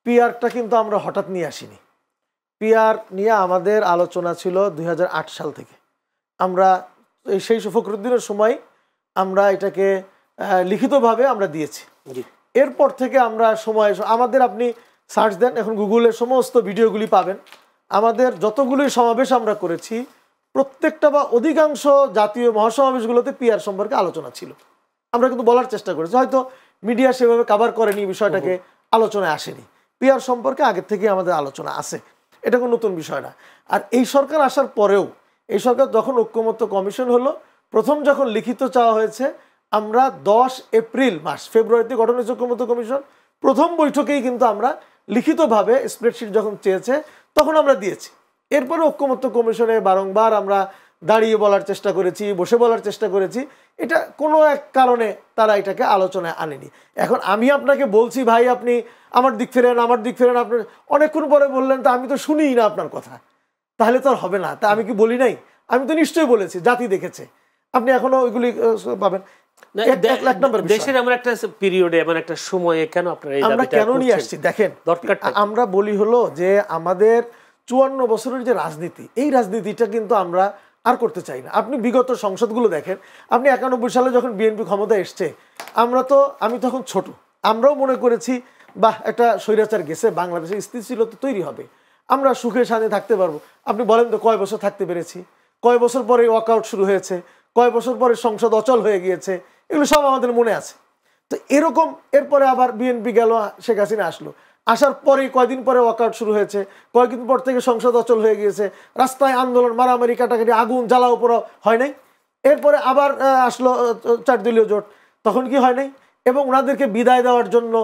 পিআরটা কিন্তু আমরা হঠাৎ নিয়ে আসিনি। পিআর নিয়ে আমাদের আলোচনা ছিল 2008 সাল থেকে। আমরা সেই ফখরুদ্দিনের সময় আমরা এটাকে লিখিতভাবে আমরা দিয়েছি। এরপর থেকে আমরা আমাদের আপনি সার্চ দেন, এখন গুগলের সমস্ত ভিডিওগুলি পাবেন। আমাদের যতগুলি সমাবেশ আমরা করেছি প্রত্যেকটা বা অধিকাংশ জাতীয় মহাসমাবেশগুলোতে পিআর সম্পর্কে আলোচনা ছিল। আমরা কিন্তু বলার চেষ্টা করেছি, হয়তো মিডিয়া সেভাবে কভার করেনি, বিষয়টাকে আলোচনায় আসেনি। পিআর সম্পর্কে আগের থেকে আমাদের আলোচনা আছে, এটা কোনো নতুন বিষয় না। আর এই সরকার আসার পরেও, এই সরকার যখন ঐক্যমত্য কমিশন হলো, প্রথম যখন লিখিত চাওয়া হয়েছে, আমরা 10 এপ্রিল ফেব্রুয়ারিতে গঠন হয়েছে ঐক্যমত্য কমিশন, প্রথম বৈঠকেই কিন্তু আমরা লিখিতভাবে স্প্রেডশিট যখন চেয়েছে তখন আমরা দিয়েছি। এরপরে ঐক্যমত্য কমিশনে বারংবার আমরা দাঁড়িয়ে বলার চেষ্টা করেছি, বসে বলার চেষ্টা করেছি, এটা কোনো এক কারণে তারা এটাকে আলোচনায় আনেনি। এখন আমি আপনাকে বলছি ভাই আপনি আমার দিক ফেরেন, আমার দিক ফেরেন, আপনি অনেকক্ষণ পরে বললেন তা আমি তো শুনিই না আপনার কথা, তাহলে তো আর হবে না। তা আমি কি বলি নাই? আমি তো নিশ্চয়ই বলেছি, জাতি দেখেছে। আপনি এখনো ওইগুলি পাবেন। দেশের এমন একটা পিরিয়ডে, এমন একটা সময়ে কেন আপনারা এই দাবিটা কেন নিয়ে আসছি দেখেন, আমরা বলি হলো যে আমাদের 54 বছরের যে রাজনীতি, এই রাজনীতিটা কিন্তু আমরা আর করতে চাই না। আপনি বিগত সংসদগুলো দেখেন, আপনি 91 সালে যখন বিএনপি ক্ষমতায় এসছে, আমি তখন ছোট, আমরাও মনে করেছি বাহ একটা স্বৈরাচার গেছে, বাংলাদেশে স্থিতিশীলতা তৈরি হবে, আমরা সুখে শান্তি থাকতে পারবো। আপনি বলেন তো কয় বছর থাকতে পেরেছি? কয় বছর পরে ওয়াকআউট শুরু হয়েছে, কয় বছর পরে সংসদ অচল হয়ে গিয়েছে, এগুলো সব আমাদের মনে আছে। তো এরকম এরপরে আবার বিএনপি গেল, শেখ হাসিনা আসলো, আসার পরে কয়দিন পরে ওয়াকআউট শুরু হয়েছে, কয়েকদিন পর থেকে সংসদ অচল হয়ে গিয়েছে, রাস্তায় আন্দোলন, মারামারি, কাটাকাটি, আগুন জ্বালাও পোড়াও হয় নাই। এরপরে আবার আসলো 4 দলীয় জোট, তখন কি হয় নাই? এবং ওনাদেরকে বিদায় দেওয়ার জন্য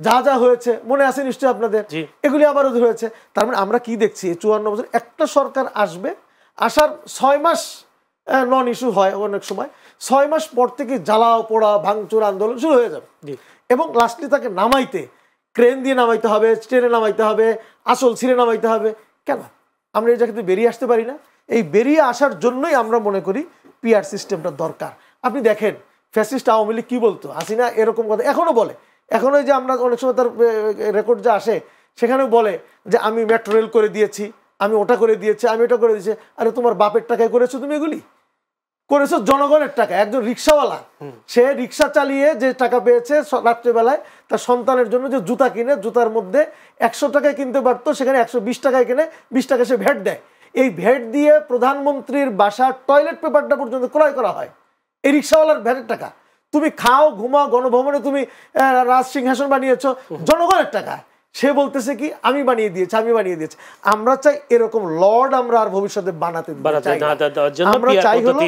যা যা হয়েছে মনে আছে নিশ্চয়ই আপনাদের, এগুলি আবারও হয়েছে। তার মানে আমরা কি দেখছি, 54 বছর একটা সরকার আসবে, আসার 6 মাস নন ইস্যু হয় অনেক সময়, 6 মাস পর থেকে জ্বালাও পোড়া ভাঙচুর আন্দোলন শুরু হয়ে যাবে। এবং লাস্টলি তাকে নামাইতে ক্রেন দিয়ে নামাইতে হবে, ট্রেনে নামাইতে হবে, আসল ছিঁড়ে নামাইতে হবে। কেন আমরা এই জায়গাতে বেরিয়ে আসতে পারি না? এই বেরিয়ে আসার জন্যই আমরা মনে করি পিআর সিস্টেমটা দরকার। আপনি দেখেন ফ্যাসিস্ট আওয়ামী লীগ কি বলতো, হাসিনা এরকম কথা এখনো বলে, এখনো যে আমরা অনেক সময় তার রেকর্ড যা আসে সেখানেও বলে যে আমি মেট্রো রেল করে দিয়েছি, আমি ওটা করে দিয়েছি, আমি ওটা করে দিয়েছি। আরে তোমার বাপের টাকায় করেছো তুমি, এগুলি করেছো জনগণের টাকা। একজন রিক্সাওয়ালা, সে রিক্সা চালিয়ে যে টাকা পেয়েছে রাত্রেবেলায় তার সন্তানের জন্য যে জুতা কিনে, জুতার মধ্যে 100 টাকায় কিনতে পারতো, সেখানে 120 টাকায় কিনে 20 টাকা সে ভ্যাট দেয়। এই ভ্যাট দিয়ে প্রধানমন্ত্রীর বাসার টয়লেট পেপারটা পর্যন্ত ক্রয় করা হয় এই রিক্সাওয়ালার ভ্যাটের টাকা। তুমি খাও, ঘুমাও, গণভবনে তুমি রাজ সিংহাসন বানিয়েছো জনগণের টাকায়। সে বলতেছে কি আমি বানিয়ে দিয়েছি, আমি বানিয়ে দিয়েছি। আমরা চাই এরকম লর্ড আমরা আর ভবিষ্যতে বানাতে আমরা চাই হলো,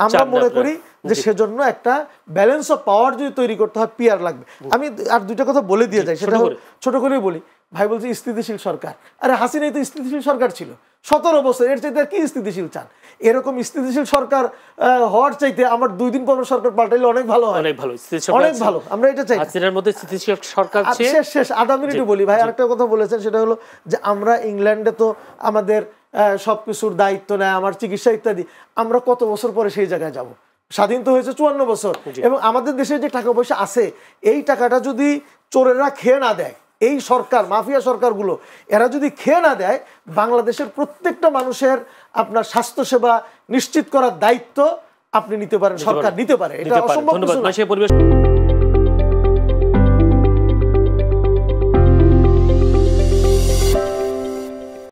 আমরা মনে করি যে সেজন্য একটা ব্যালেন্স অফ পাওয়ার যদি তৈরি করতে হয় পিআর লাগবে। আমি আর দুইটা কথা বলে দিয়ে যাই, সেটা ছোট করেই বলি। ভাই বলছি স্থিতিশীল সরকার, আরে হাসিনাই তো স্থিতিশীল সরকার ছিল 17 বছর, এর চাইতে আর কি স্থিতিশীল চান? এরকম স্থিতিশীল সরকার হওয়ার চাইতে আমার 2 দিন পর সরকার পাল্টাইলে অনেক ভালো হয়, অনেক ভালো, অনেক ভালো। আমরা এটা চাই। হাসিনার মধ্যে স্থিতিশীল সরকার শেষ আধা মিনিট বলি ভাই। আরেকটা কথা বলেছেন, সেটা হলো যে আমরা ইংল্যান্ডে তো আমাদের সবকিছুর দায়িত্ব নেয়, আমার চিকিৎসা ইত্যাদি, আমরা কত বছর পরে সেই জায়গায় যাব? স্বাধীন তো হয়েছে 54 বছর। এবং আমাদের দেশে যে টাকা পয়সা আছে, এই টাকাটা যদি চোরেরা খেয়ে না দেয়, এই সরকার, মাফিয়া সরকারগুলো, এরা যদি খেয়ে না দেয়, বাংলাদেশের প্রত্যেকটা মানুষের আপনার স্বাস্থ্যসেবা নিশ্চিত করার দায়িত্ব আপনি নিতে পারেন, সরকার নিতে পারে। এটা অসম্ভব কিছু না।